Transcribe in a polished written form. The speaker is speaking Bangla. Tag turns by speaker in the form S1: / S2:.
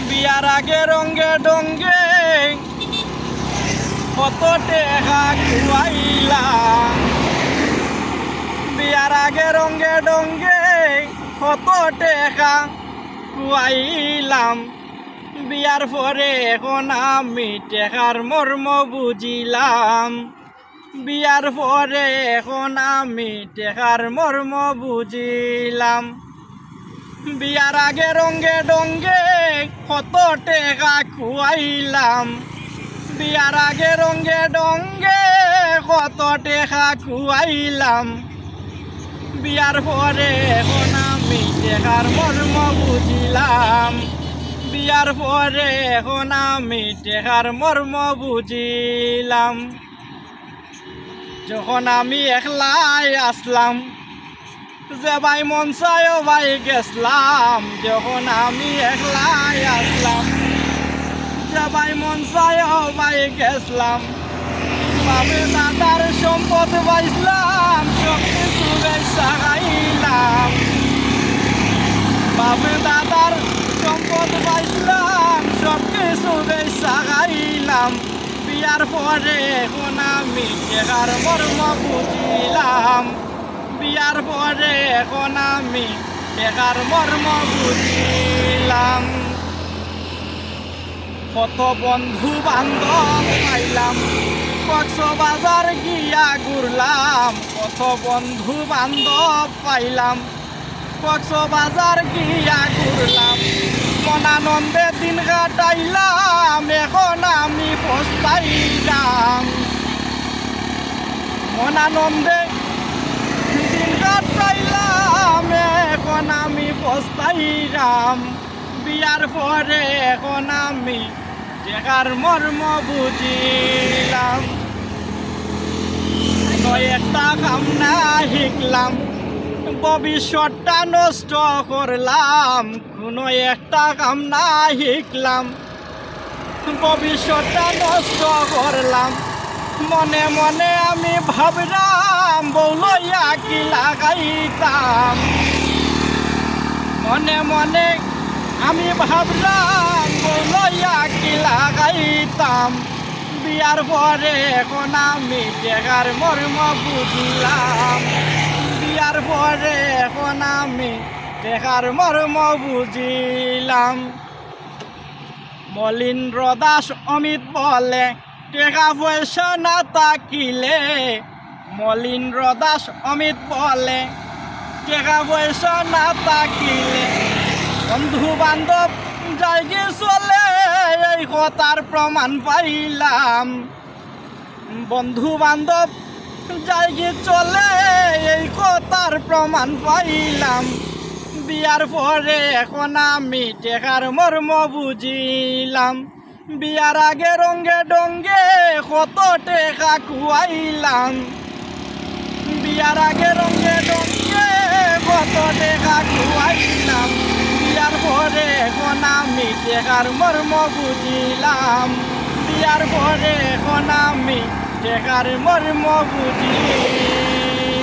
S1: বিয়ার আগে রঙ্গে ডঙ্গে কত টেকা খুয়াইলাম। বিয়ার আগে রঙ্গে ডঙ্গে কত টেকা খুয়াইলাম। বিয়ার পরে এখন আমি টেকার মর্ম বুঝিলাম। বিয়ার পরে এখন আমি টেকার মর্ম বুঝিলাম। বিয়ার আগে রঙ্গে ডঙ্গে কত টেকা খুয়াইলাম। বিয়ার আগে রঙ্গে ডঙ্গে কত টেকা খুয়াইলাম। বিয়ার পরে এখন আমি টেকার মর্ম বুঝিলাম। বিয়ার পরে এখন আমি টেকার মর্ম বুঝিলাম। যখন আমি একলাই আসলাম, যে ভাই মন চায় ভাই গেছলাম। যখন আমি একলাই আসলাম, যে ভাই মন চায় ভাই গেছলাম। বাবে দাদার সম্পদ পাইছিলাম, সব কিছু বেচা খাইলাম। বাবে দাদার সম্পদ পাইছিলাম, সব কিছু বেচা খাইলাম। বিয়ার পরে এখন আমি টেকার মর্ম বুঝিলাম। বিয়ার পরে এখন আমি টেকার মর্ম বুঝিলাম। কত বন্ধু বান্ধব পাইলাম, কক্সবাজার গিয়া ঘুরলাম। কত বন্ধু বান্ধব পাইলাম, কক্সবাজার গিয়া ঘুরলাম। মনানন্দে দিন কাটাইলাম, এখন আমি পস্তাইলাম। মনানন্দে দিন কাটাইলাম, এখন আমি পস্তাইলাম। বিয়ার পরে এখন আমি টেকার মর্ম বুঝিলাম। একটা কাম না শিখলাম, ভবিষ্যৎটা নষ্ট করলাম। কোনো একটা কাম না শিখলাম, ভবিষ্যৎটা নষ্ট করলাম। মনে মনে আমি ভাবলাম, বউ লইয়া কি লাগাইতাম। মনে মনে আমি ভাবলাম, বউ লইয়া কি লাগাইতাম। বিয়ার পরে এখন আমি টেকার মর্ম বুঝিলাম। বিয়ার পরে এখন আমি টেকার মর্ম বুঝিলাম। মলিন্দ্র দাস অমিত বলে, টেকা পয়সা না থাকিলে। মলিন্দ্র দাস অমিত বলে, টেকা পয়সা না থাকিলে বন্ধু বান্ধব যাইগে চলে। এই কথার প্রমাণ পাইলাম। বন্ধু বান্ধব যাইগে চলে, এই কথার প্রমাণ পাইলাম। বিয়ার পরে এখন আমি টেকার মর্ম বুঝিলাম। বিয়ার আগে রঙ্গে ডঙ্গে কত টেকা খুয়াইলাম। বিয়ার আগে রঙ্গে ডঙ্গে কত টেকা খুয়াইলাম। বিয়ার পরে এখন আমি টেকার মর্ম বুঝিলাম। বিয়ার পরে এখন আমি টেকার মর্ম বুঝিলাম।